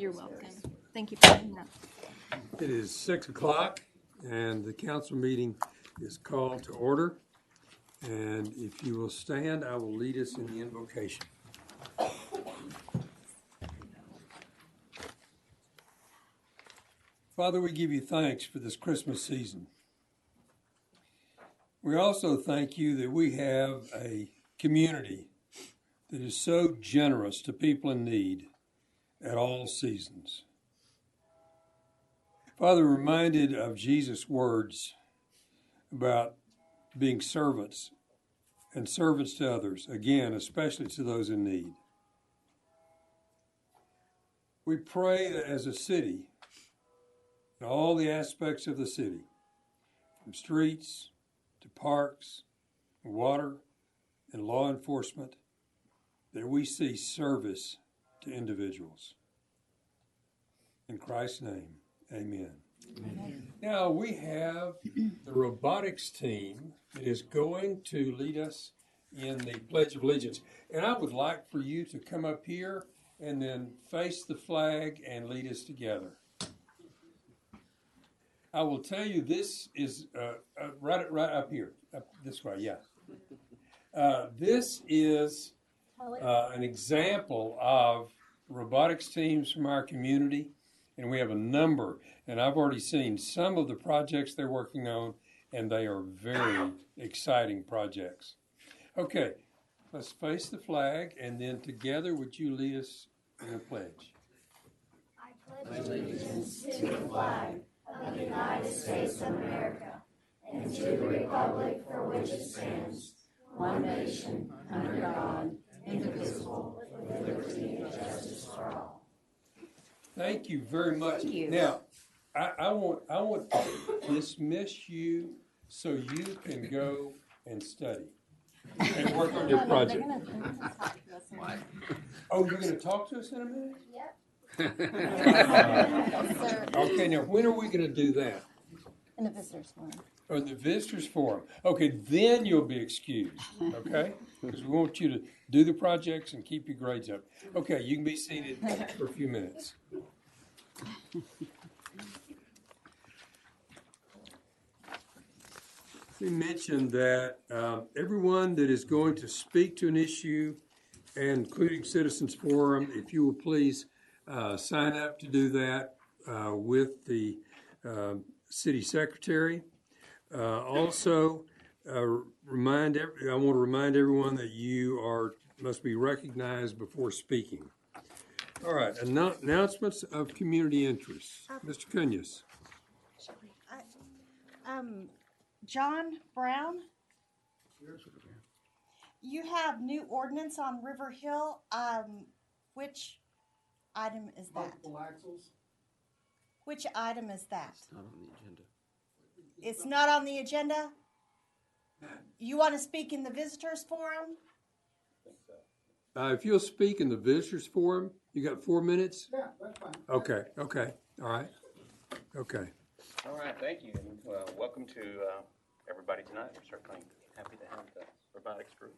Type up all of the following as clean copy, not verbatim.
You're welcome. Thank you for doing that. It is 6 o'clock and the council meeting is called to order. And if you will stand, I will lead us in the invocation. Father, we give you thanks for this Christmas season. We also thank you that we have a community that is so generous to people in need at all seasons. Father, reminded of Jesus' words about being servants and servants to others, again, especially to those in need. We pray that as a city, in all the aspects of the city, from streets to parks, water, and law enforcement, that we see service to individuals. In Christ's name, amen. Amen. Now we have the robotics team that is going to lead us in the Pledge of Allegiance. And I would like for you to come up here and then face the flag and lead us together. I will tell you, this is right up here, up this way, yeah. This is an example of robotics teams from our community, and we have a number. And I've already seen some of the projects they're working on, and they are very exciting projects. Okay, let's face the flag, and then together, would you lead us in a pledge? I pledge allegiance to the flag of the United States of America and to the republic for which it stands, one nation, under God, indivisible, with liberty and justice for all. Thank you very much. Thank you. Now, I want to dismiss you so you can go and study and work on your project. Oh, you're going to talk to us in a minute? Yep. Okay, now when are we going to do that? In the visitors forum. Or the visitors forum. Okay, then you'll be excused, okay? Because we want you to do the projects and keep your grades up. Okay, you can be seated for a few minutes. We mentioned that everyone that is going to speak to an issue, including Citizens Forum, if you will please sign up to do that with the city secretary. Also, I want to remind everyone that you must be recognized before speaking. All right, announcements of community interest. Mr. Cunhas. John Brown, you have new ordinance on River Hill. Which item is that? Multiple axles. Which item is that? It's not on the agenda. It's not on the agenda? You want to speak in the visitors forum? If you'll speak in the visitors forum, you got 4 minutes? Yeah, that's fine. Okay, all right. Okay. All right, thank you, and welcome to everybody tonight. We're certainly happy to have the robotics group.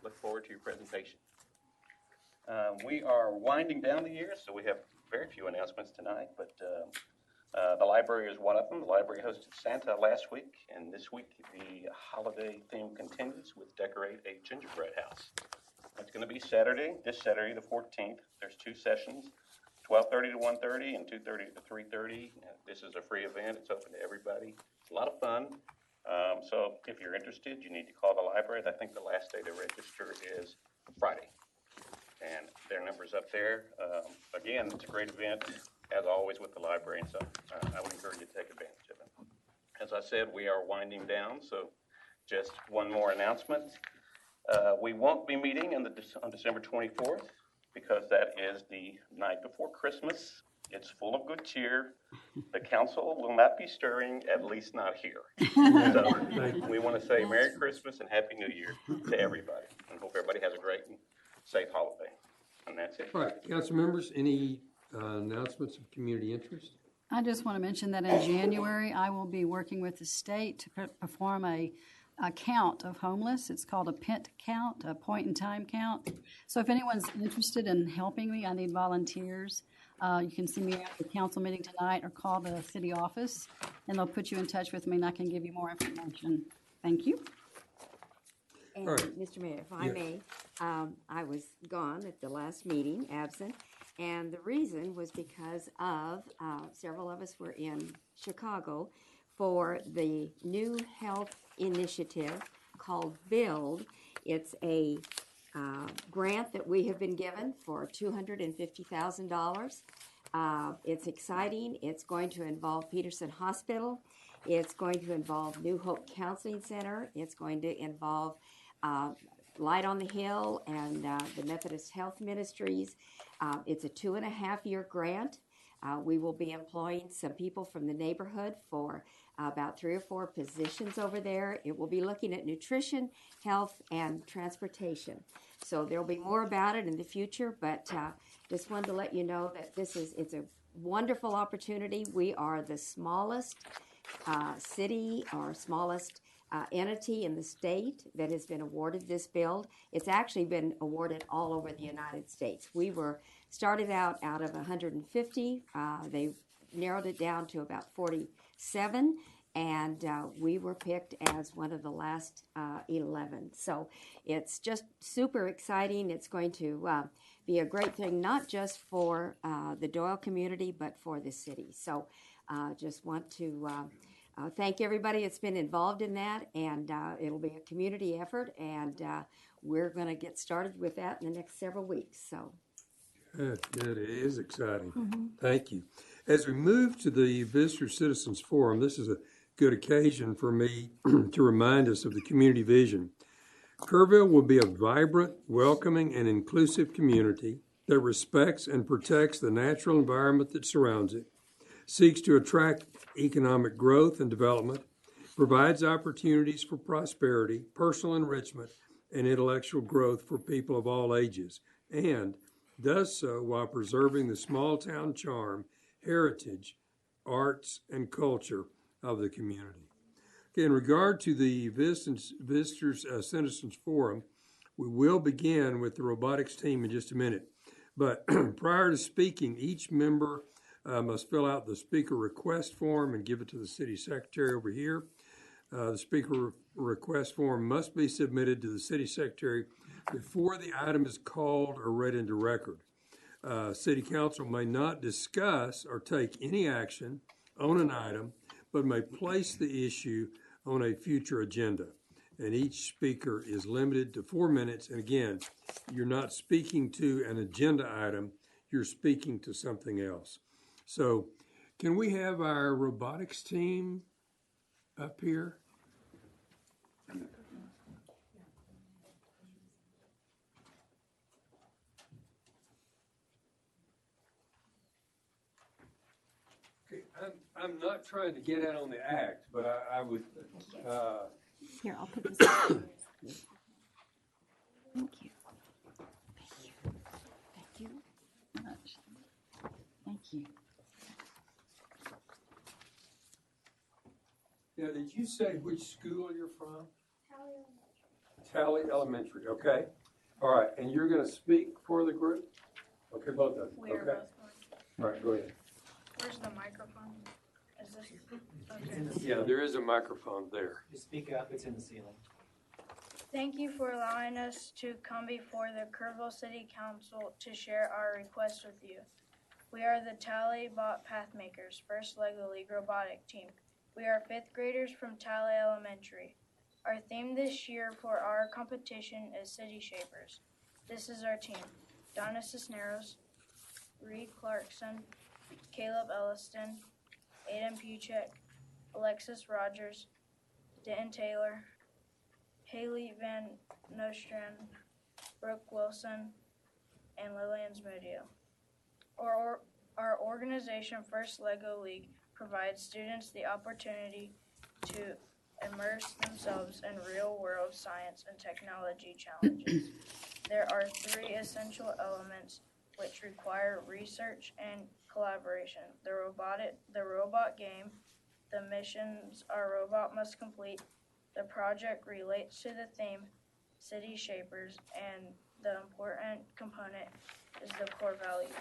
Look forward to your presentation. We are winding down the year, so we have very few announcements tonight, but the library is one of them. The library hosted Santa last week, and this week the holiday theme continues with Decorate a Gingerbread House. It's going to be this Saturday the 14th. There's 2 sessions, 12:30 to 1:30 and 2:30 to 3:30. This is a free event. It's open to everybody. It's a lot of fun. So if you're interested, you need to call the library. I think the last day to register is Friday. And their number's up there. Again, it's a great event, as always, with the library, and so I would encourage you to take advantage of it. As I said, we are winding down, so just one more announcement. We won't be meeting on December 24th because that is the night before Christmas. It's full of good cheer. The council will not be stirring, at least not here. So we want to say Merry Christmas and Happy New Year to everybody, and hope everybody has a great and safe holiday. And that's it. All right, council members, any announcements of community interest? I just want to mention that in January, I will be working with the state to perform a count of homeless. It's called a PINT count, a point in time count. So if anyone's interested in helping me, I need volunteers. You can see me at the council meeting tonight or call the city office, and they'll put you in touch with me, and I can give you more information. Thank you. And, All right. Mr. Mayor, if I Yes. may, I was gone at the last meeting, absent, and the reason was because of, several of us were in Chicago for the new health initiative called BUILD. It's a grant that we have been given for $250,000. It's exciting. It's going to involve Peterson Hospital. It's going to involve New Hope Counseling Center. It's going to involve Light on the Hill and the Methodist Health Ministries. It's a 2.5-year grant. We will be employing some people from the neighborhood for about 3 or 4 positions over there. It will be looking at nutrition, health, and transportation. So there'll be more about it in the future, but just wanted to let you know that it's a wonderful opportunity. We are the smallest city or smallest entity in the state that has been awarded this build. It's actually been awarded all over the United States. We were started out of 150. They narrowed it down to about 47, and we were picked as one of the last 11. So it's just super exciting. It's going to be a great thing, not just for the Doyle community, but for the city. So just want to thank everybody that's been involved in that, and it'll be a community effort, and we're going to get started with that in the next several weeks. So. Good, it is exciting. Thank you. As we move to the Visitor Citizens Forum, this is a good occasion for me to remind us of the community vision. Kerrville will be a vibrant, welcoming, and inclusive community that respects and protects the natural environment that surrounds it, seeks to attract economic growth and development, provides opportunities for prosperity, personal enrichment, and intellectual growth for people of all ages, and does so while preserving the small town charm, heritage, arts, and culture of the community. Okay, in regard to the Visitors Citizens Forum, we will begin with the robotics team in just a minute. But prior to speaking, each member must fill out the speaker request form and give it to the city secretary over here. The speaker request form must be submitted to the city secretary before the item is called or read into record. City council may not discuss or take any action on an item, but may place the issue on a future agenda. And each speaker is limited to 4 minutes. And again, you're not speaking to an agenda item, you're speaking to something else. So can we have our robotics team up here? Okay, I'm not trying to get out on the act, but I would, Here, I'll put this. Thank you. Thank you much. Thank you. now, did you say which school you're from? Tally Elementary, okay. All right, and you're going to speak for the group? Okay, both of you, We are okay. both going. All right, go ahead. Where's the microphone? Is this? It's in Okay. the Yeah, ceiling. there is a microphone there. You speak up, it's in the ceiling. Thank you for allowing us to come before the Kerrville City Council to share our request with you. We are the Tally Bot Pathmakers, First Lego League robotic team. We are 5th graders from Tally Elementary. Our theme this year for our competition is City Shapers. This is our team: Donna Cisneros, Reed Clarkson, Caleb Elliston, Aiden Puchek, Alexis Rogers, Denton Taylor, Haley Van Nostrand, Brooke Wilson, and Lillian Smudio. Our organization, First Lego League, provides students the opportunity to immerse themselves in real-world science and technology challenges. There are 3 essential elements which require research and collaboration: the robot game, the missions our robot must complete, the project relates to the theme, City Shapers, and the important component is the core values.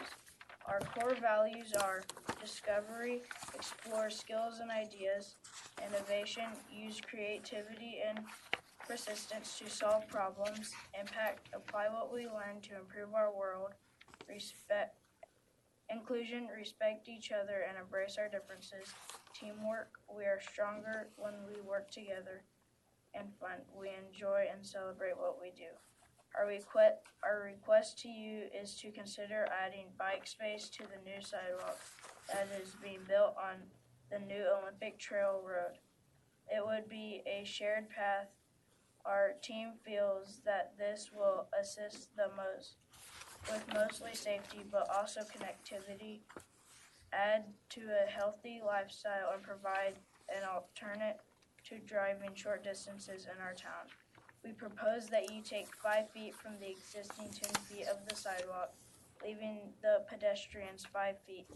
Our core values are discovery, explore skills and ideas, innovation, use creativity and persistence to solve problems, impact, apply what we learn to improve our world, respect, inclusion, respect each other and embrace our differences, teamwork, we are stronger when we work together, and fun, we enjoy and celebrate what we do. Our request to you is to consider adding bike space to the new sidewalk that is being built on the new Olympic Trail Road. It would be a shared path. Our team feels that this will assist the most with mostly safety but also connectivity, add to a healthy lifestyle, and provide an alternate to driving short distances in our town. We propose that you take 5 feet from the existing 10 feet of the sidewalk, leaving the pedestrians 5 feet.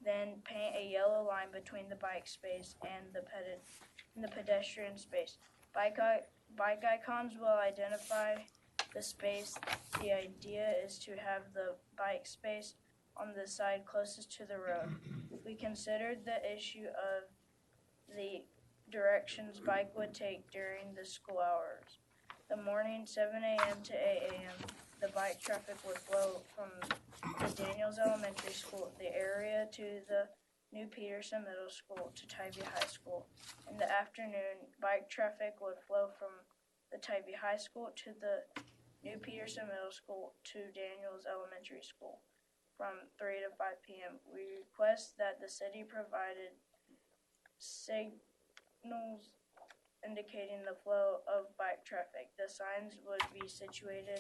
Then paint a yellow line between the bike space and the pedestrian space. Bike icons will identify the space. The idea is to have the bike space on the side closest to the road. We considered the issue of the directions bike would take during the school hours. The morning 7 a.m. to 8 a.m. the bike traffic would flow from the Daniels Elementary School, the area to the New Peterson Middle School to Tybee High School. In the afternoon, bike traffic would flow from the Tybee High School to the New Peterson Middle School to Daniels Elementary School from 3 to 5 p.m. We request that the city provided signals indicating the flow of bike traffic. The signs would be situated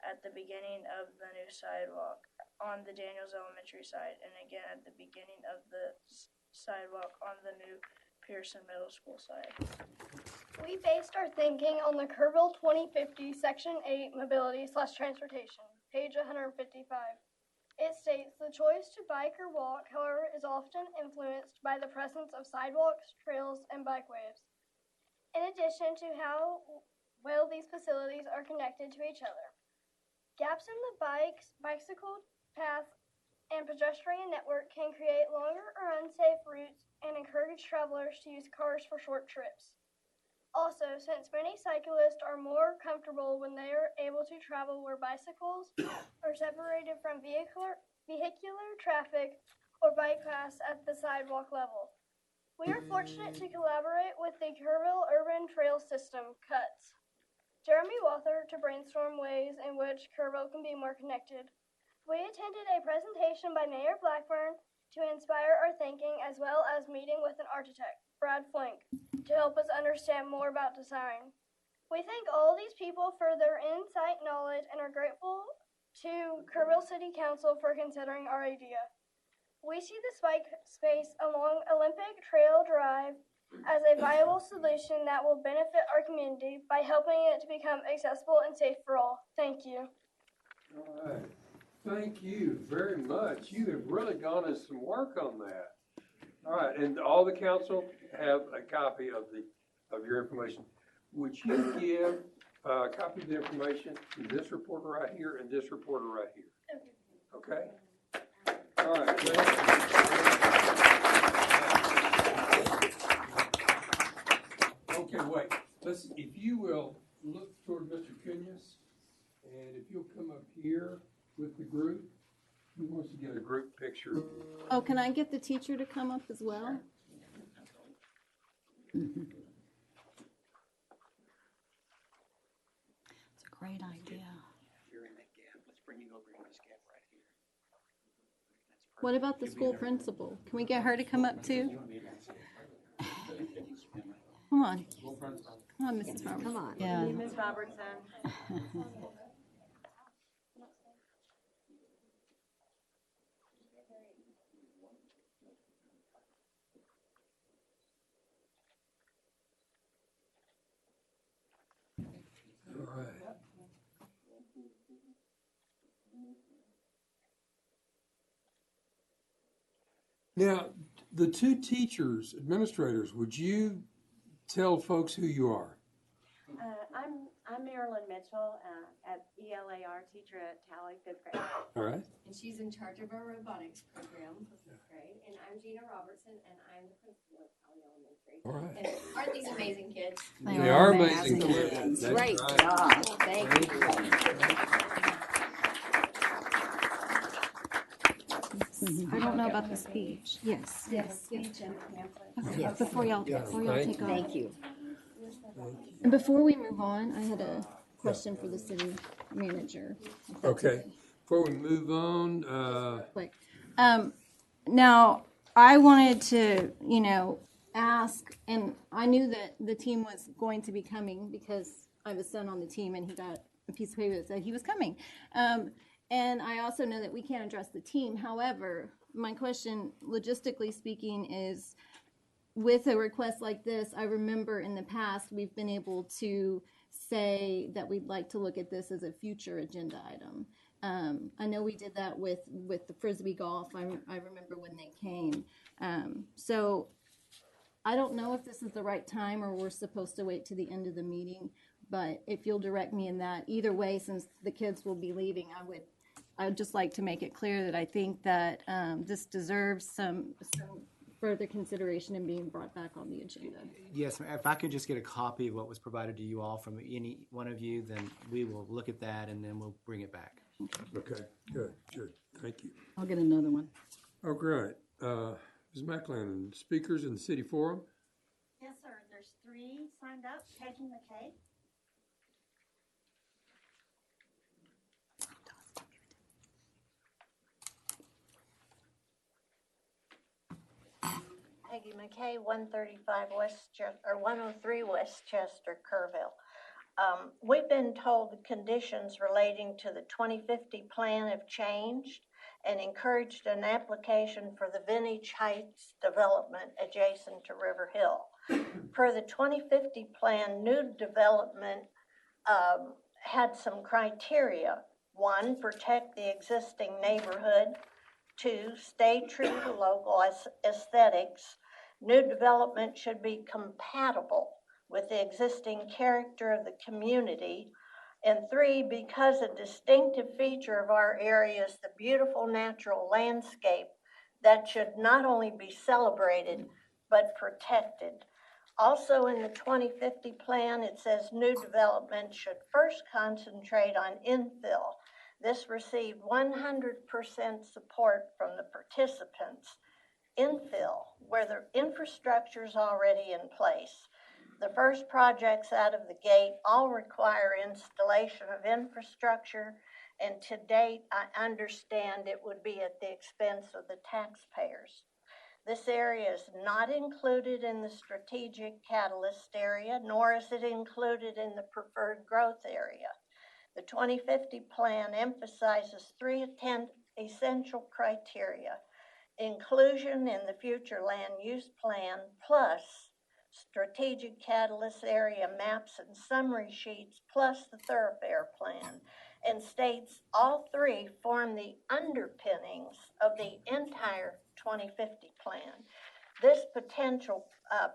at the beginning of the new sidewalk on the Daniels Elementary side and again at the beginning of the sidewalk on the new Pearson Middle School side. We based our thinking on the Kerrville 2050 Section 8 Mobility/Transportation, page 155. It states the choice to bike or walk, however, is often influenced by the presence of sidewalks, trails, and bikeways. In addition to how well these facilities are connected to each other. Gaps in the bicycle path and pedestrian network can create longer or unsafe routes and encourage travelers to use cars for short trips. Also, since many cyclists are more comfortable when they are able to travel where bicycles are separated from vehicular traffic or bike paths at the sidewalk level. We are fortunate to collaborate with the Kerrville Urban Trail System, CUTS, Jeremy Walther to brainstorm ways in which Kerrville can be more connected. We attended a presentation by Mayor Blackburn to inspire our thinking, as well as meeting with an architect, Brad Flink, to help us understand more about design. We thank all these people for their insight, knowledge, and are grateful to Kerrville City Council for considering our idea. We see this bike space along Olympic Trail Drive as a viable solution that will benefit our community by helping it to become accessible and safe for all. Thank you. All right. Thank you very much. You have really gone us some work on that. All right, and all the council have a copy of your information. Would you give a copy of the information to this reporter right here and this reporter right here? Okay? All right. Okay, wait. If you will look toward Mr. Cunhas, and if you'll come up here with the group, he wants to get a group picture. Oh, can I get the teacher to come up as well? It's a great idea. You're in that gap. Let's bring you over in this gap right here. That's What about the school principal? Can we get her to come up too? Come on. Come on, Mrs. Robertson. Come on. Yeah. Ms. Robertson. All right. Now, the two teachers, administrators, would you tell folks who you are? I'm Marilyn Mitchell, at ELAR teacher at Tally, 5th grade. All right. And she's in charge of our robotics program for 5th grade. And I'm Gina Robertson, and I'm the principal of Tally Elementary. All right. And aren't these amazing kids? They are amazing kids. That's Great right. job. Thank you. I don't know about the speech. Yes. Yes. Speech and pamphlet. Okay, before y'all take off. Thank you. And before we move on, I had a question for the city manager. if that's Okay. Before we move on, Quick. Now, I wanted to, ask, and I knew that the team was going to be coming because I have a son on the team and he got a piece of paper that said he was coming. And I also know that we can't address the team. However, my question, logistically speaking, is with a request like this, I remember in the past we've been able to say that we'd like to look at this as a future agenda item. I know we did that with the Frisbee golf. I remember when they came. So I don't know if this is the right time or we're supposed to wait to the end of the meeting, but if you'll direct me in that, either way, since the kids will be leaving, I'd just like to make it clear that I think that this deserves some further consideration and being brought back on the agenda. Yes, ma'am. If I could just get a copy of what was provided to you all from any one of you, then we will look at that and then we'll bring it back. okay, good. Thank you. I'll get another one. Oh, great. Ms. McLennan, speakers in the city forum? Yes, sir. There's 3 signed up. Peggy McKay. Peggy McKay, 135 Westchester, or 103 Westchester, Kerrville. We've been told the conditions relating to the 2050 plan have changed and encouraged an application for the Vintage Heights development adjacent to River Hill. Per the 2050 plan, new development had some criteria. 1, protect the existing neighborhood. 2, stay true to local aesthetics. New development should be compatible with the existing character of the community. And 3, because a distinctive feature of our area is the beautiful natural landscape that should not only be celebrated, but protected. Also in the 2050 plan, it says new development should first concentrate on infill. This received 100% support from the participants. Infill, where the infrastructure is already in place. The first projects out of the gate all require installation of infrastructure, and to date, I understand it would be at the expense of the taxpayers. This area is not included in the strategic catalyst area, nor is it included in the preferred growth area. The 2050 plan emphasizes 3 essential criteria: inclusion in the future land use plan, plus strategic catalyst area maps and summary sheets, plus the thoroughfare plan, and states all 3 form the underpinnings of the entire 2050 plan. This potential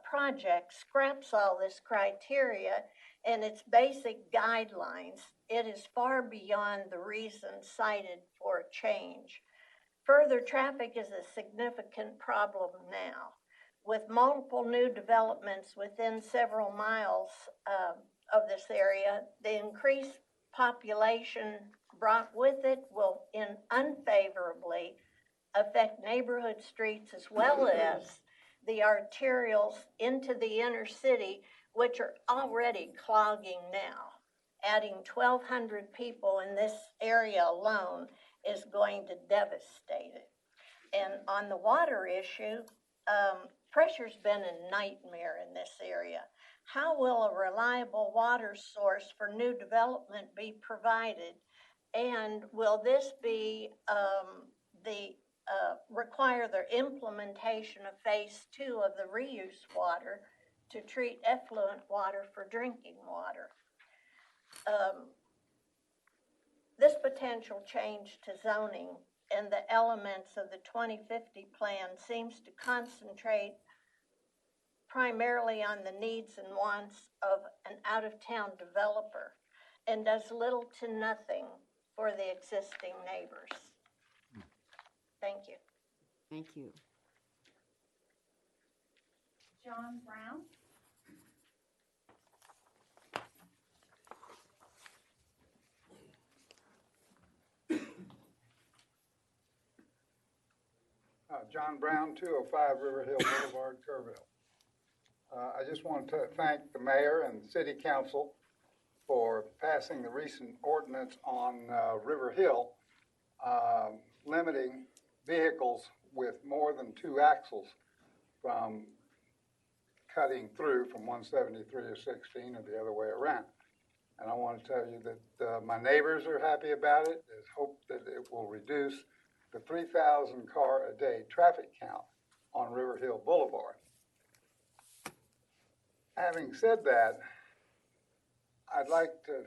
project scraps all this criteria and its basic guidelines. It is far beyond the reason cited for a change. Further, traffic is a significant problem now. With multiple new developments within several miles of this area, the increased population brought with it will unfavorably affect neighborhood streets as well as the arterials into the inner city, which are already clogging now. Adding 1,200 people in this area alone is going to devastate it. And on the water issue, pressure's been a nightmare in this area. How will a reliable water source for new development be provided? And will this be require the implementation of phase 2 of the reuse water to treat effluent water for drinking water? This potential change to zoning and the elements of the 2050 plan seems to concentrate primarily on the needs and wants of an out-of-town developer. and does little to nothing for the existing neighbors. Thank you. Thank you. John Brown. John Brown, 205 River Hill Boulevard, Kerrville. I just want to thank the mayor and city council for passing the recent ordinance on River Hill, limiting vehicles with more than 2 axles from cutting through from 173 to 16 or the other way around. And I want to tell you that my neighbors are happy about it. There's hope that it will reduce the 3,000 car a day traffic count on River Hill Boulevard. Having said that, I'd like to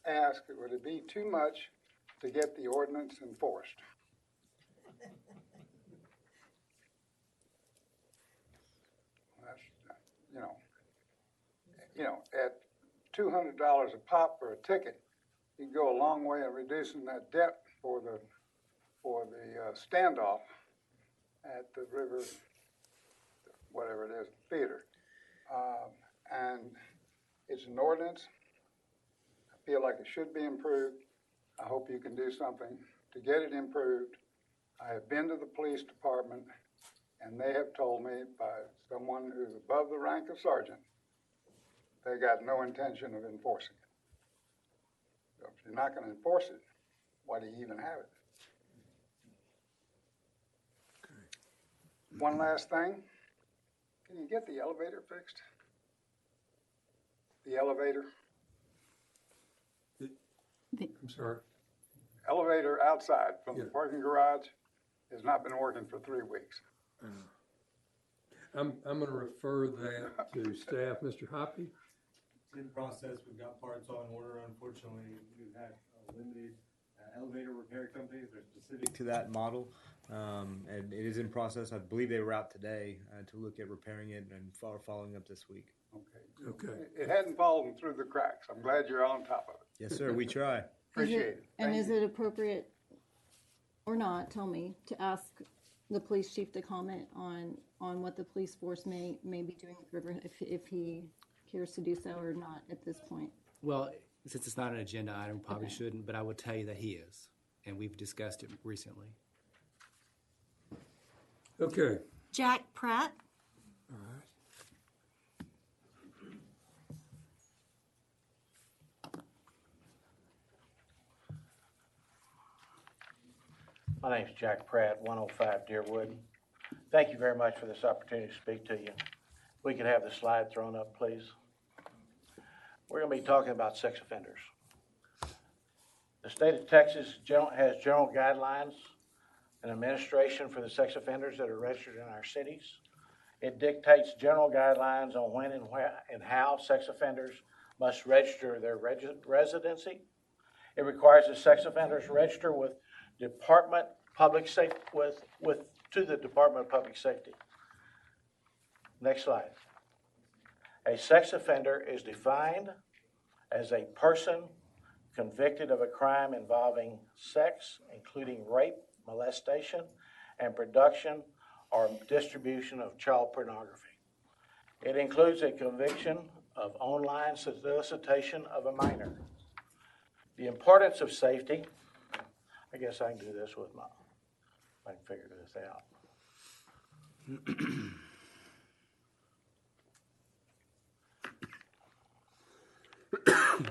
ask, would it be too much to get the ordinance enforced? That's, at $200 a pop for a ticket, you can go a long way in reducing that debt for the standoff at the River, whatever it is, theater. And it's an ordinance. I feel like it should be improved. I hope you can do something to get it improved. I have been to the police department, and they have told me by someone who's above the rank of sergeant, they got no intention of enforcing it. So if you're not going to enforce it, why do you even have it? One last thing. Can you get the elevator fixed? The elevator? I'm sorry. Elevator outside from the Yeah. parking garage has not been working for 3 weeks. I'm going to refer that to staff. Mr. Hoppy? It's in process. We've got parts on order. Unfortunately, we've had limited elevator repair companies that are specific to that model. And it is in process. I believe they were out today to look at repairing it and following up this week. Okay. It hadn't fallen through the cracks. I'm glad you're on top of it. Yes, sir. We try. Appreciate it. And Thank is you. it appropriate or not, tell me, to ask the police chief to comment on what the police force may be doing with River, if he cares to do so or not at this point? Well, since it's not an agenda item, probably shouldn't, but I will tell you that he is, and we've discussed it recently. Okay. Jack Pratt. All right. My name's Jack Pratt, 105 Deerwood. Thank you very much for this opportunity to speak to you. We could have the slide thrown up, please. We're going to be talking about sex offenders. The state of Texas has general guidelines and administration for the sex offenders that are registered in our cities. It dictates general guidelines on when and how sex offenders must register their residency. It requires that sex offenders register with Department Public Safety to the Department of Public Safety. Next slide. A sex offender is defined as a person convicted of a crime involving sex, including rape, molestation, and production or distribution of child pornography. It includes a conviction of online solicitation of a minor. The importance of safety. I guess I can do this with my, I can figure this out.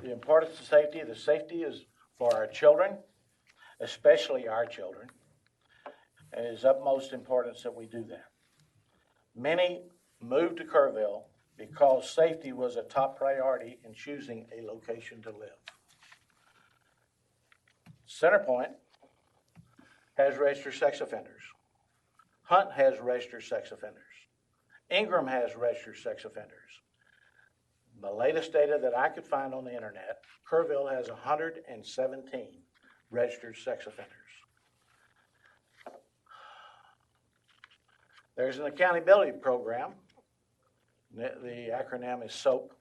The importance of safety. The safety is for our children, especially our children. And it is of utmost importance that we do that. Many moved to Kerrville because safety was a top priority in choosing a location to live. Centerpoint has registered sex offenders. Hunt has registered sex offenders. Ingram has registered sex offenders. The latest data that I could find on the internet, Kerrville has 117 registered sex offenders. There's an accountability program. The acronym is SOAP.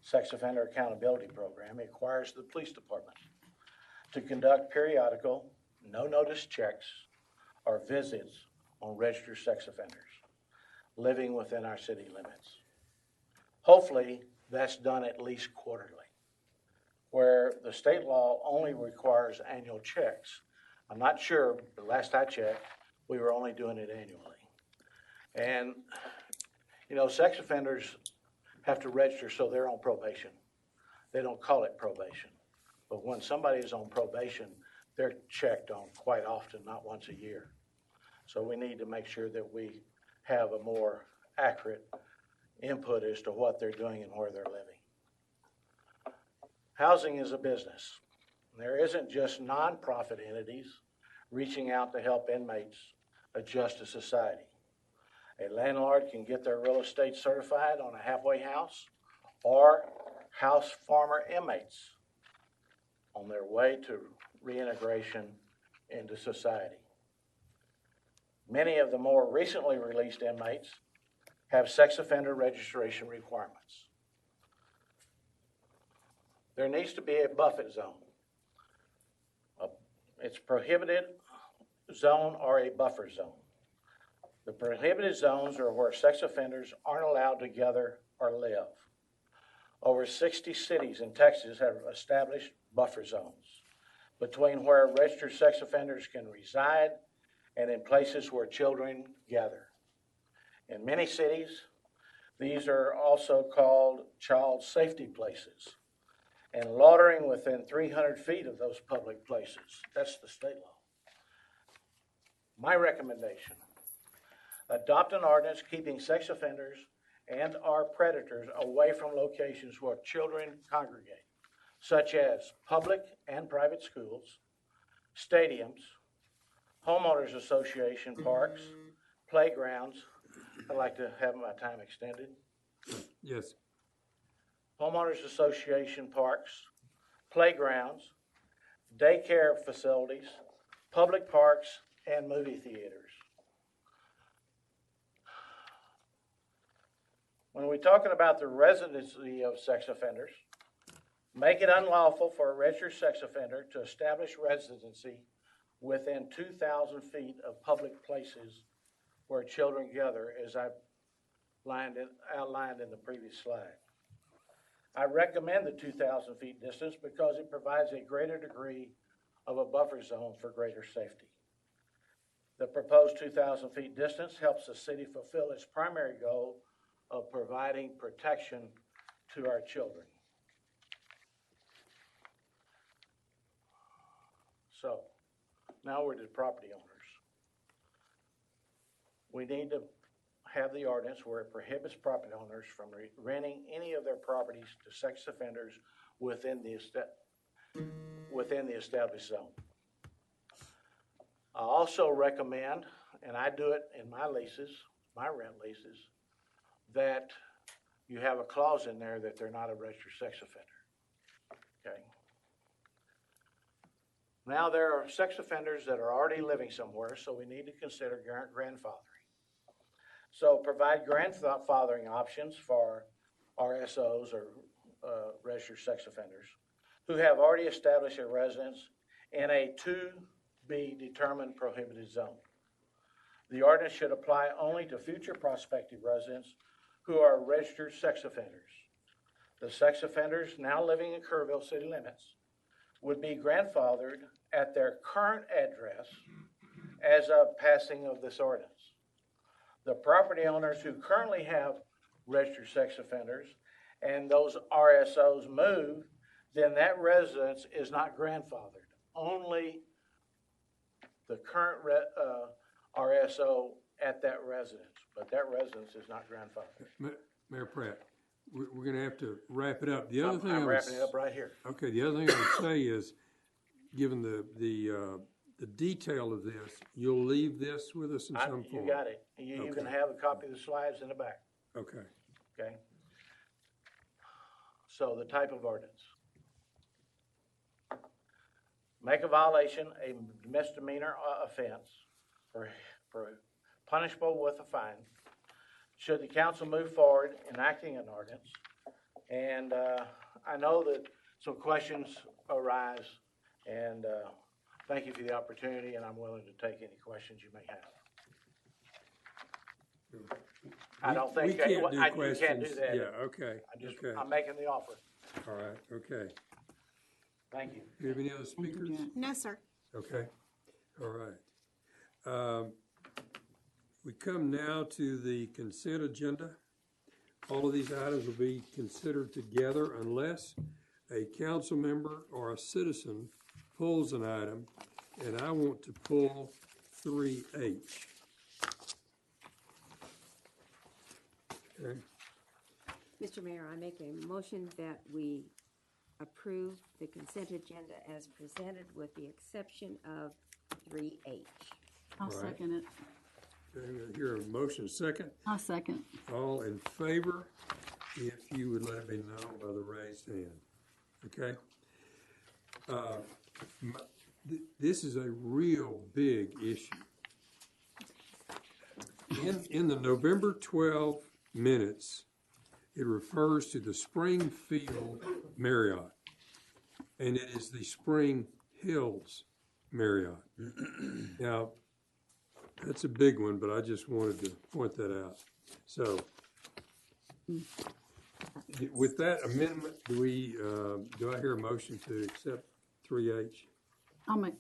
Sex Offender Accountability Program requires the police department to conduct periodical, no-notice checks or visits on registered sex offenders living within our city limits. Hopefully, that's done at least quarterly, where the state law only requires annual checks. I'm not sure, but last I checked, we were only doing it annually. And, you know, sex offenders have to register so they're on probation. They don't call it probation. But when somebody is on probation, they're checked on quite often, not once a year. So we need to make sure that we have a more accurate input as to what they're doing and where they're living. Housing is a business. There isn't just nonprofit entities reaching out to help inmates adjust to society. A landlord can get their real estate certified on a halfway house or house farmer inmates on their way to reintegration into society. Many of the more recently released inmates have sex offender registration requirements. There needs to be a buffer zone. It's prohibited zone or a buffer zone. The prohibited zones are where sex offenders aren't allowed to gather or live. Over 60 cities in Texas have established buffer zones between where registered sex offenders can reside and in places where children gather. In many cities, these are also called child safety places, and loitering within 300 feet of those public places. That's the state law. My recommendation: adopt an ordinance keeping sex offenders and or predators away from locations where children congregate, such as public and private schools, stadiums, homeowners association parks, playgrounds. I'd like to have my time extended. Yes. Homeowners association parks, playgrounds, daycare facilities, public parks, and movie theaters. When we're talking about the residency of sex offenders, make it unlawful for a registered sex offender to establish residency within 2,000 feet of public places where children gather, as I outlined in the previous slide. I recommend the 2,000 feet distance because it provides a greater degree of a buffer zone for greater safety. The proposed 2,000 feet distance helps the city fulfill its primary goal of providing protection to our children. So, now we're to property owners. We need to have the ordinance where it prohibits property owners from renting any of their properties to sex offenders within the established zone. I also recommend, and I do it in my leases, my rent leases, that you have a clause in there that they're not a registered sex offender. Okay. Now there are sex offenders that are already living somewhere, so we need to consider grandfathering. So provide grandfathering options for RSOs or registered sex offenders who have already established a residence in a to be determined prohibited zone. The ordinance should apply only to future prospective residents who are registered sex offenders. The sex offenders now living in Kerrville city limits would be grandfathered at their current address as of passing of this ordinance. The property owners who currently have registered sex offenders and those RSOs move, then that residence is not grandfathered. Only the current RSO at that residence, but that residence is not grandfathered. Mayor Pratt, we're going to have to wrap it up. The other thing I'm wrapping it up right here. Okay, the other thing I would say is, given the detail of this, you'll leave this with us in some form. You got it. You can have a copy of the slides in the back. Okay. Okay. So the type of ordinance. Make a violation a misdemeanor offense for punishable with a fine. Should the council move forward enacting an ordinance, And I know that some questions arise, and thank you for the opportunity, and I'm willing to take any questions you may have. I don't think We can't do you can't do questions. that. Yeah, okay, okay. I'm making the offer. All right, okay. Thank you. Do you have any other speakers? No, sir. Okay, all right. We come now to the consent agenda. All of these items will be considered together unless a council member or a citizen pulls an item, and I want to pull 3H. Okay. Mr. Mayor, I make a motion that we approve the consent agenda as presented with the exception of 3H. I'll Right. second it. Okay, I hear a motion, second. I'll second. All in favor, if you would let me know by the raised hand. Okay? This is a real big issue. In the November 12 minutes, it refers to the Springfield Marriott, and it is the Spring Hills Marriott. Now, that's a big one, but I just wanted to point that out. So, with that amendment, do I hear a motion to accept 3H?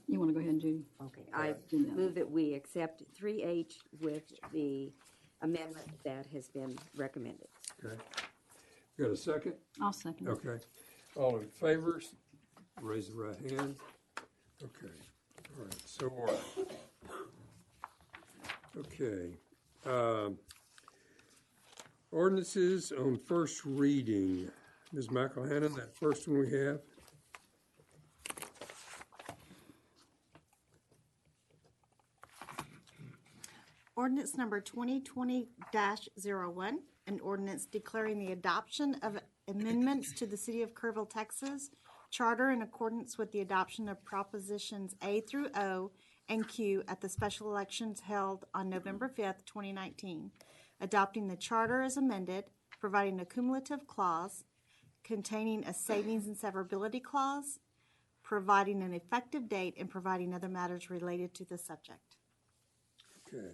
You want to go ahead, Judy? Okay, I move that we accept 3H with the amendment that has been recommended. Okay. Got a second? I'll second it. Okay. All in favor, raise the right hand. Okay. All right, so are okay. Ordinances on first reading. Ms. McElhannon, that first one we have. Ordinance number 2020-01, an ordinance declaring the adoption of amendments to the City of Kerrville, Texas charter in accordance with the adoption of Propositions A through O and Q at the special elections held on November 5th, 2019, adopting the charter as amended, providing a cumulative clause, containing a savings and severability clause, providing an effective date, and providing other matters related to the subject. Okay.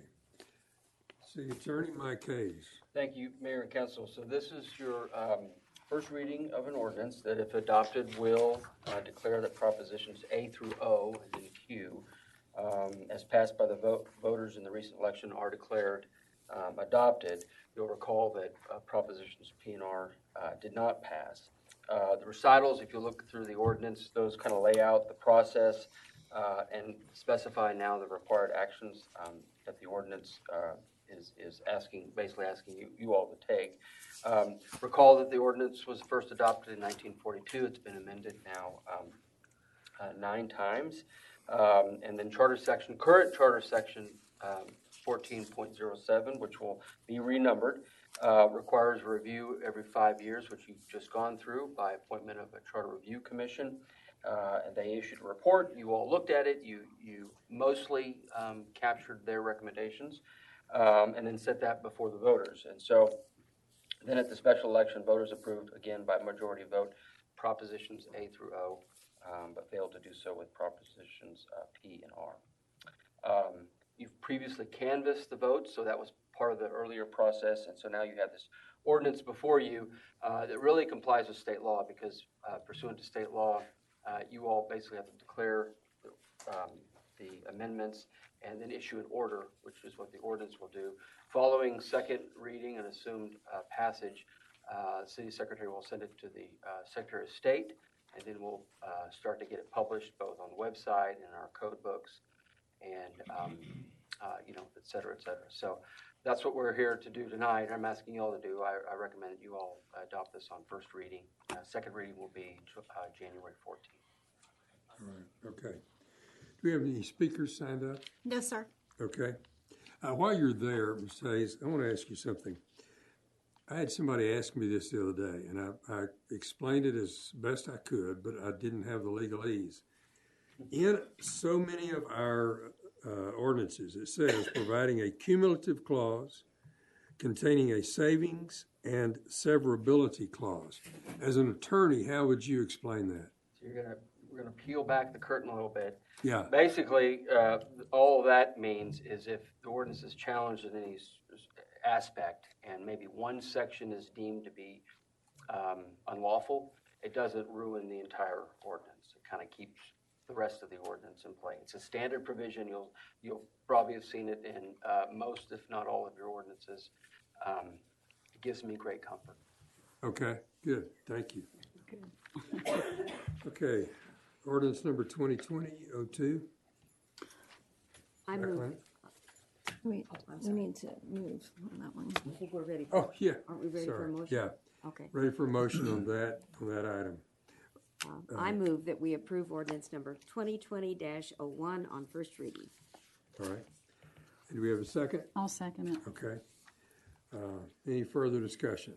City Attorney Mike Hayes. Thank you, Mayor and Council. So this is your first reading of an ordinance that, if adopted, will declare that Propositions A through O and then Q, as passed by the voters in the recent election, are declared adopted. You'll recall that Propositions P and R did not pass. The recitals, if you look through the ordinance, those kind of lay out the process and specify now the required actions that the ordinance is basically asking you all to take. Recall that the ordinance was first adopted in 1942. It's been amended now 9 times. And then current charter section 14.07, which will be renumbered, requires a review every 5 years, which you've just gone through by appointment of a charter review commission. And they issued a report. You all looked at it. You mostly captured their recommendations, and then set that before the voters. And so then at the special election, voters approved, again by majority vote, Propositions A through O, but failed to do so with Propositions P and R. You've previously canvassed the votes, so that was part of the earlier process, and so now you have this ordinance before you that really complies with state law, because pursuant to state law, you all basically have to declare the amendments and then issue an order, which is what the ordinance will do. Following second reading and assumed passage, the city secretary will send it to the Secretary of State, and then we'll start to get it published both on the website and in our code books, and et cetera, et cetera. So that's what we're here to do tonight. I'm asking you all to do. I recommend that you all adopt this on first reading. Second reading will be January 14th. All right, okay. Do we have any speakers signed up? No, sir. Okay. While you're there, Ms. Hayes, I want to ask you something. I had somebody ask me this the other day, and I explained it as best I could, but I didn't have the legalese. In so many of our ordinances, it says providing a cumulative clause containing a savings and severability clause. As an attorney, how would you explain that? So we're gonna peel back the curtain a little bit. Yeah. Basically, all that means is if the ordinance is challenged in any aspect, and maybe one section is deemed to be unlawful, it doesn't ruin the entire ordinance. It kind of keeps the rest of the ordinance in play. It's a standard provision. You'll probably have seen it in most, if not all, of your ordinances. It gives me great comfort. Okay, good. Thank you. Okay, ordinance number 2020-02. I move. Wait, we need to move on that one. I think we're ready. Oh, yeah. Aren't we ready for a Sorry. motion? Yeah. Okay. Ready for a motion on that item. I move that we approve ordinance number 2020-01 on first reading. All right. Do we have a second? I'll second it. Okay. Any further discussion?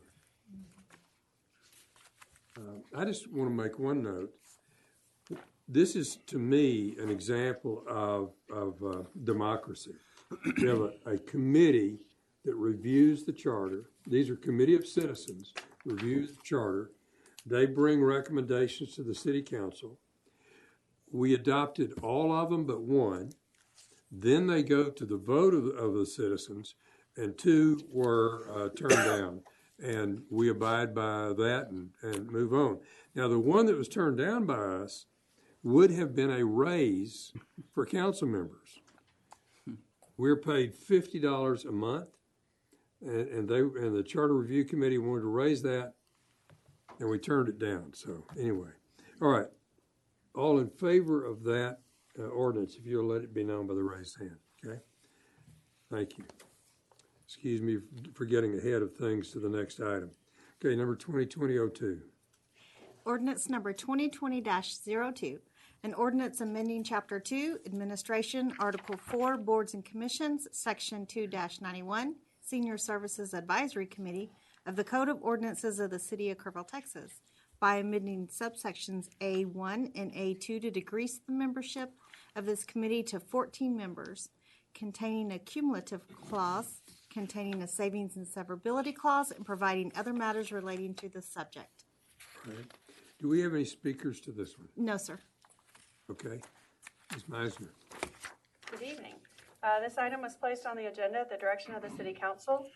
I just want to make one note. This is, to me, an example of democracy. We have a committee that reviews the charter. These are committee of citizens, reviews the charter. They bring recommendations to the city council. We adopted all of them but one. Then they go to the vote of the citizens, and two were turned down. And we abide by that and move on. Now, the one that was turned down by us would have been a raise for council members. We're paid $50 a month, and the Charter Review Committee wanted to raise that, and we turned it down. So anyway, all right, all in favor of that ordinance, if you'll let it be known by the raised hand. Okay, thank you. Excuse me for getting ahead of things to the next item. Okay, number 2020-02. Ordinance number 2020-02, an ordinance amending Chapter 2, Administration, Article 4, Boards and Commissions, Section 2-91, Senior Services Advisory Committee of the Code of Ordinances of the City of Kerrville, Texas, by amending subsections A1 and A2 to decrease the membership of this committee to 14 members, containing a cumulative clause, containing a savings and severability clause, and providing other matters relating to the subject. All right. Do we have any speakers to this one? No, sir. Okay. Ms. Meisner. Good evening. This item was placed on the agenda at the direction of the City Council.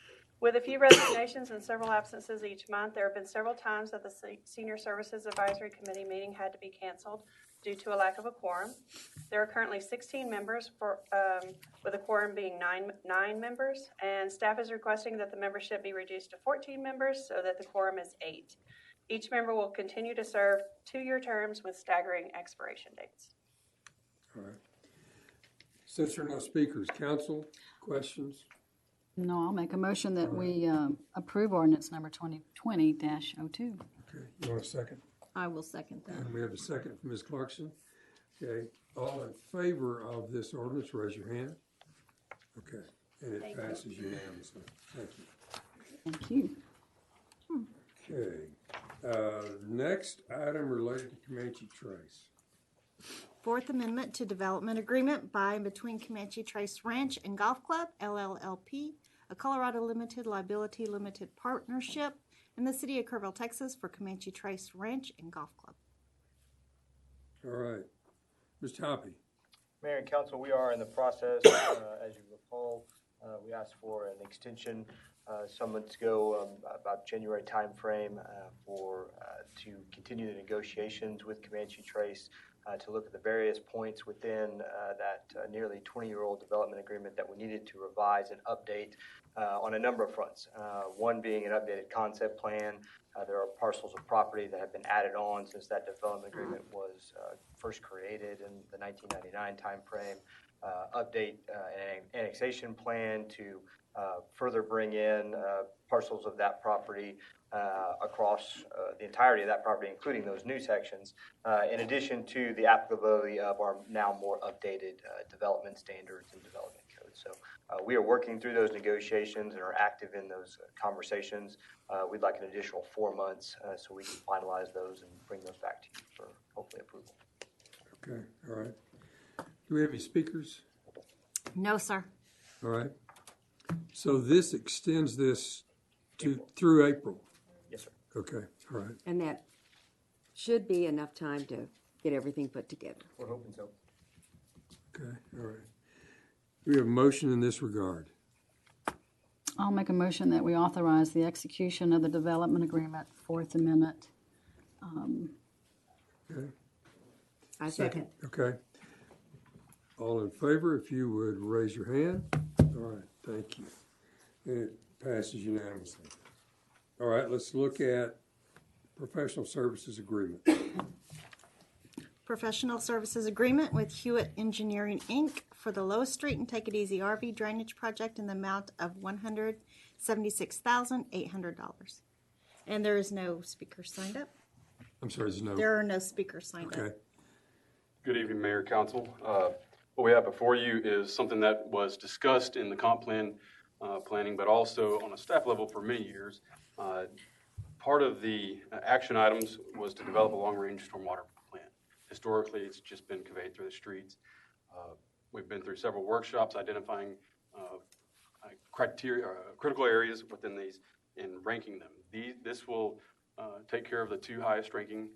With a few resignations and several absences each month, there have been several times that the Senior Services Advisory Committee meeting had to be canceled due to a lack of a quorum. There are currently 16 members, with a quorum being nine members, and staff is requesting that the membership be reduced to 14 members so that the quorum is 8. Each member will continue to serve 2-year terms with staggering expiration dates. All right. Since there are no speakers, council, questions? No, I'll make a motion that we approve ordinance number 2020-02. Okay, you want a second? I will second that. And we have a second from Ms. Clarkson. Okay, all in favor of this ordinance, raise your hand. Okay, and it passes unanimously. Thank you. Thank you. Okay, next item related to Comanche Trace. Fourth Amendment to Development Agreement by and between Comanche Trace Ranch and Golf Club, LLLP, a Colorado Limited Liability Limited Partnership, in the City of Kerrville, Texas, for Comanche Trace Ranch and Golf Club. All right. Mr. Hoppy. Mayor and Council, we are in the process, as you recall, we asked for an extension some months ago, about January timeframe, to continue the negotiations with Comanche Trace to look at the various points within that nearly 20-year-old development agreement that we needed to revise and update on a number of fronts. One being an updated concept plan. There are parcels of property that have been added on since that development agreement was first created in the 1999 timeframe. Update an annexation plan to further bring in parcels of that property across the entirety of that property, including those new sections, in addition to the applicability of our now more updated development standards and development codes. So we are working through those negotiations and are active in those conversations. We'd like an additional 4 months so we can finalize those and bring those back to you for hopefully approval. Okay, all right. Do we have any speakers? No, sir. All right. So this extends this through April. Yes, sir. Okay, all right. And that should be enough time to get everything put together. We're hoping so. Okay, all right. We have a motion in this regard. I'll make a motion that we authorize the execution of the development agreement, Fourth Amendment. Okay. I second. Okay. All in favor, if you would raise your hand. All right, thank you. It passes unanimously. All right, let's look at professional services agreement. Professional services agreement with Hewitt Engineering, Inc. for the Lois Street and Take It Easy RV drainage project in the amount of $176,800. And there is no speaker signed up. I'm sorry, there's no. There are no speakers signed up. Okay. Good evening, Mayor, Council. What we have before you is something that was discussed in the comp plan planning, but also on a staff level for many years. Part of the action items was to develop a long-range stormwater plan. Historically, it's just been conveyed through the streets. We've been through several workshops identifying criteria, critical areas within these and ranking them. This will take care of the two highest ranking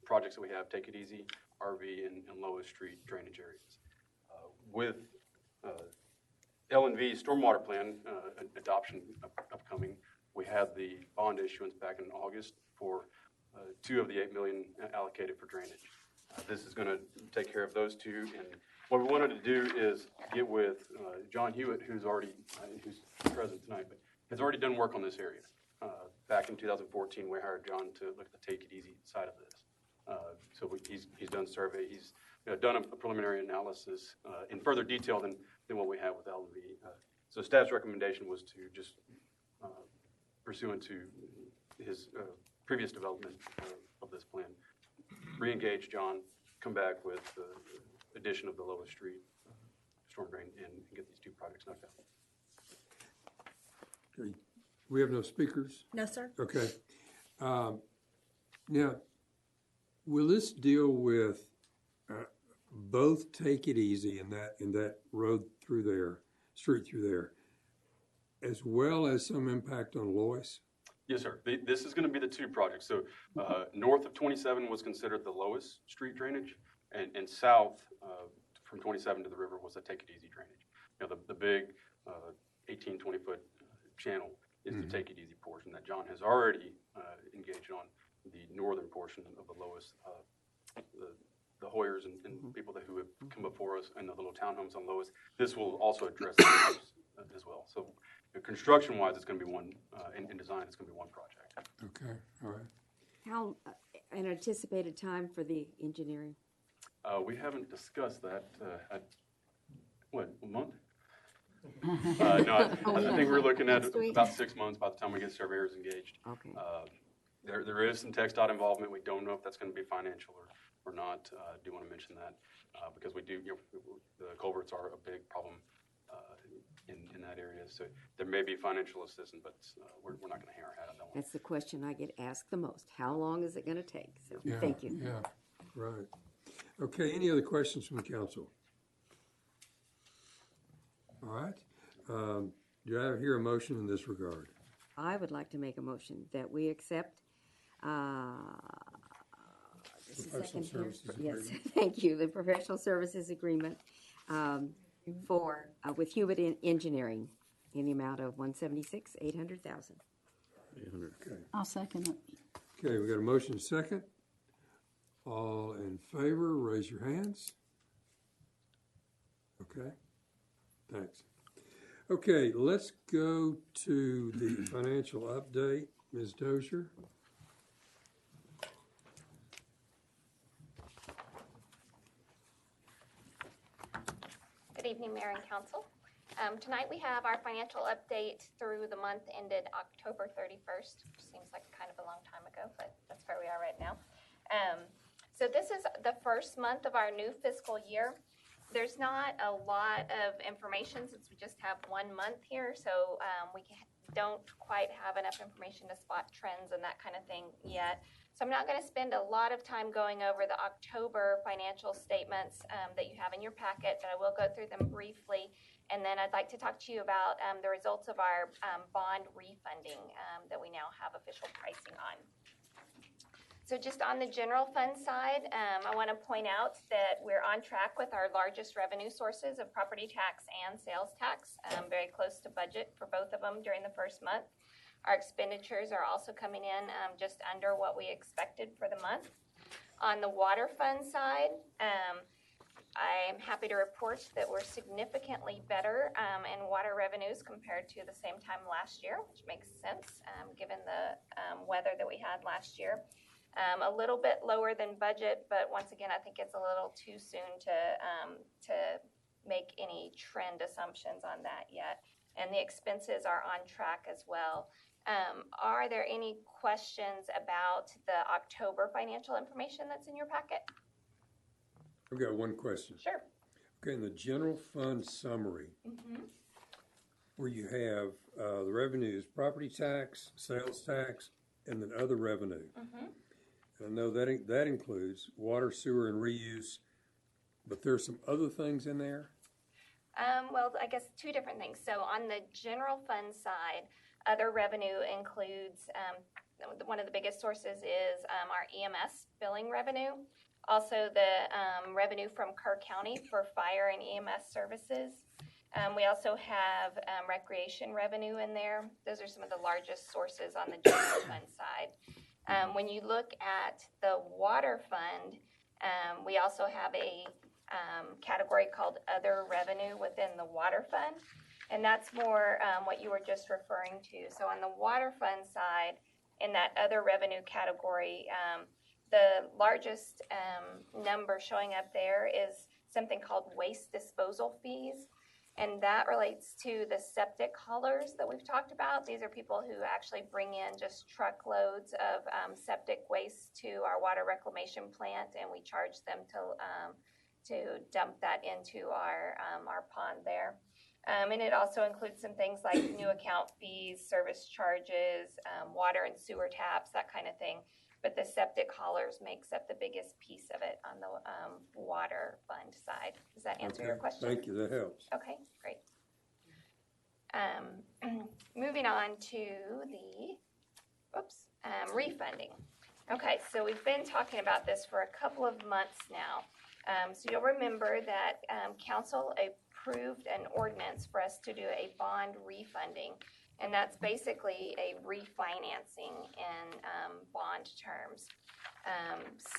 projects that we have, Take It Easy, RV, and Lois Street drainage areas. With L&V stormwater plan adoption upcoming, we had the bond issuance back in August for 2 of the $8 million allocated for drainage. This is going to take care of those two, and what we wanted to do is get with John Hewitt, who's present tonight, but has already done work on this area. Back in 2014, we hired John to look at the Take It Easy side of this. So he's done survey. He's done a preliminary analysis in further detail than what we have with L&V. So staff's recommendation was to just pursuant to his previous development of this plan, re-engage John, come back with the addition of the Lois Street storm drain and get these two projects knocked out. Okay. We have no speakers? No, sir. Okay. Now, will this deal with both Take It Easy in that road through there, street through there, as well as some impact on Lois? Yes, sir. This is going to be the two projects. So north of 27 was considered the Lois Street drainage, and south from 27 to the river was the Take It Easy drainage. The big 18, 20-foot channel is the Take It Easy portion that John has already engaged on. The northern portion of the Lois, the Hoyers and people who have come before us and the little townhomes on Lois. This will also address those as well. So construction-wise, it's going to be one, in design, it's going to be one project. Okay, all right. How, an anticipated time for the engineering? We haven't discussed that. A month? No, I think we're looking at about 6 months by the time we get surveyors engaged. Okay. There is some TxDOT involvement. We don't know if that's going to be financial or not. I do want to mention that because we do, the culverts are a big problem in that area. So there may be financial assistance, but we're not going to hang our hat on that one. That's the question I get asked the most. How long is it going to take? So Yeah, thank you. Yeah, right. Okay, any other questions from the council? All right. Do I hear a motion in this regard? I would like to make a motion that we accept just a Professional second here. services Yes, agreement. thank you. The professional services agreement for with Hewitt Engineering in the amount of $176,800,000. Okay. I'll second it. Okay, we got a motion and a second. All in favor, raise your hands. Okay, thanks. Okay, let's go to the financial update. Ms. Dozier. Good evening, Mayor and Council. Tonight we have our financial update through the month ended October 31st, which seems like kind of a long time ago, but that's where we are right now. So this is the first month of our new fiscal year. There's not a lot of information since we just have 1 month here, so don't quite have enough information to spot trends and that kind of thing yet. So I'm not going to spend a lot of time going over the October financial statements that you have in your packet, but I will go through them briefly. And then I'd like to talk to you about the results of our bond refunding that we now have official pricing on. So just on the general fund side, I want to point out that we're on track with our largest revenue sources of property tax and sales tax, very close to budget for both of them during the first month. Our expenditures are also coming in just under what we expected for the month. On the water fund side, I'm happy to report that we're significantly better in water revenues compared to the same time last year, which makes sense given the weather that we had last year. A little bit lower than budget, but once again, I think it's a little too soon to make any trend assumptions on that yet. And the expenses are on track as well. Are there any questions about the October financial information that's in your packet? I've got one question. Sure. Okay, in the general fund summary, where you have the revenues, property tax, sales tax, and then other revenue. And I know that includes water, sewer, and reuse, but there's some other things in there? Well, I guess two different things. So on the general fund side, other revenue includes, one of the biggest sources is our EMS billing revenue. Also the revenue from Kerr County for fire and EMS services. We also have recreation revenue in there. Those are some of the largest sources on the general fund side. When you look at the water fund, we also have a category called other revenue within the water fund, and that's more what you were just referring to. So on the water fund side, in that other revenue category, the largest number showing up there is something called waste disposal fees. And that relates to the septic haulers that we've talked about. These are people who actually bring in just truckloads of septic waste to our water reclamation plant, and we charge them to dump that into our pond there. And it also includes some things like new account fees, service charges, water and sewer taps, that kind of thing. But the septic haulers makes up the biggest piece of it on the water fund side. Does that answer your question? Thank you, that helps. Okay, great. Moving on to the refunding. Okay, so we've been talking about this for a couple of months now. So you'll remember that council approved an ordinance for us to do a bond refunding. And that's basically a refinancing in bond terms.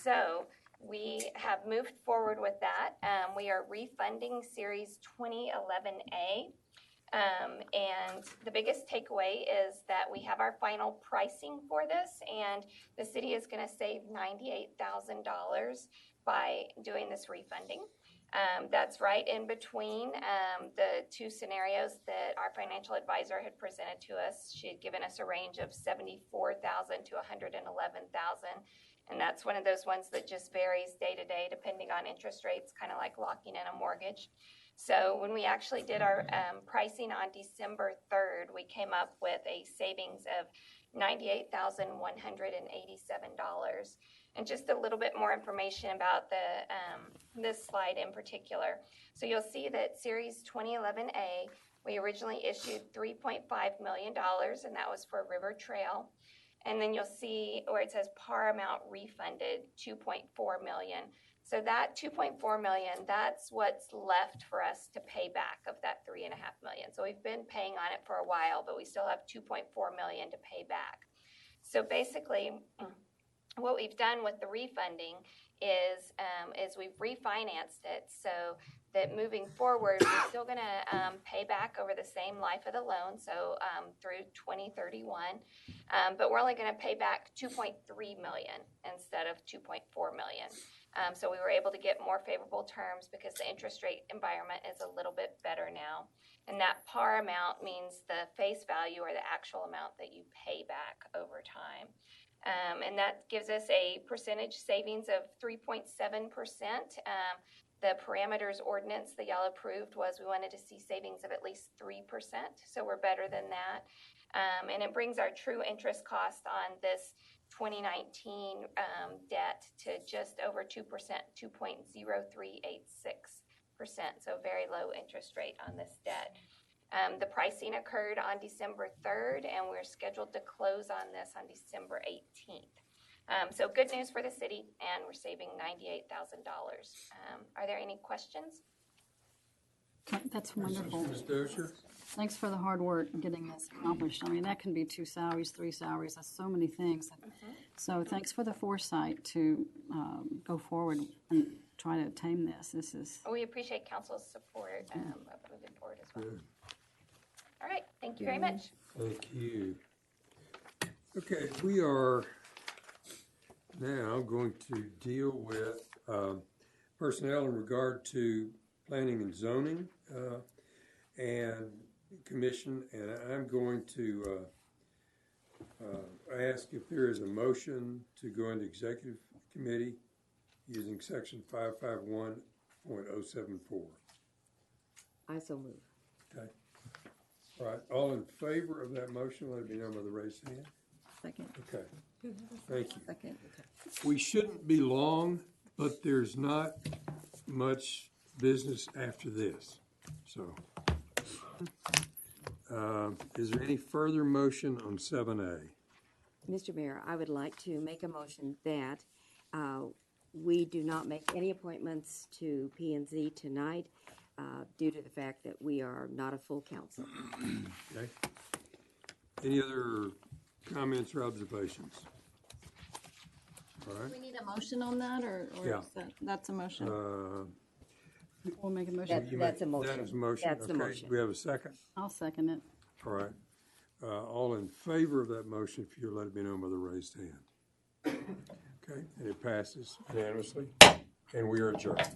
So we have moved forward with that. We are refunding Series 2011A. And the biggest takeaway is that we have our final pricing for this, and the city is going to save $98,000 by doing this refunding. That's right in between the two scenarios that our financial advisor had presented to us. She had given us a range of $74,000 to $111,000, and that's one of those ones that just varies day to day depending on interest rates, kind of like locking in a mortgage. So when we actually did our pricing on December 3rd, we came up with a savings of $98,187. And just a little bit more information about this slide in particular. So you'll see that Series 2011A, we originally issued $3.5 million, and that was for River Trail. And then you'll see where it says par amount refunded, $2.4 million. So that $2.4 million, that's what's left for us to pay back of that $3.5 million. So we've been paying on it for a while, but we still have $2.4 million to pay back. So basically, what we've done with the refunding is we've refinanced it so that moving forward, we're still going to pay back over the same life of the loan, so through 2031, but we're only going to pay back $2.3 million instead of $2.4 million. So we were able to get more favorable terms because the interest rate environment is a little bit better now. And that par amount means the face value or the actual amount that you pay back over time. And that gives us a percentage savings of 3.7%. The parameters ordinance that y'all approved was we wanted to see savings of at least 3%, so we're better than that. And it brings our true interest cost on this 2019 debt to just over 2%, 2.0386%, so very low interest rate on this debt. The pricing occurred on December 3rd, and we're scheduled to close on this on December 18th. So good news for the city, and we're saving $98,000. Are there any questions? That's wonderful. Ms. Dozier? Thanks for the hard work getting this accomplished. I mean, that can be 2 salaries, 3 salaries, that's so many things. So thanks for the foresight to go forward and try to tame this. This is. We appreciate council's support of moving forward as well. All right, thank you very much. Thank you. Okay, we are now going to deal with personnel in regard to planning and zoning and commission, and I'm going to ask if there is a motion to go into executive committee using section 551.074. I so move. Okay. All right, all in favor of that motion, let it be known by the raised hand. Second. Okay, thank you. Second. We shouldn't be long, but there's not much business after this, so. Is there any further motion on 7A? Mr. Mayor, I would like to make a motion that we do not make any appointments to P&Z tonight due to the fact that we are not a full council. Okay. Any other comments or observations? All Do right. we need a motion on that, or Yeah. is that's a motion? We'll make a motion. That's a motion. That is a motion. That's the Okay. motion. Do we have a second? I'll second it. All right. All in favor of that motion, if you'll let it be known by the raised hand. Okay, and it passes unanimously, and we are adjourned.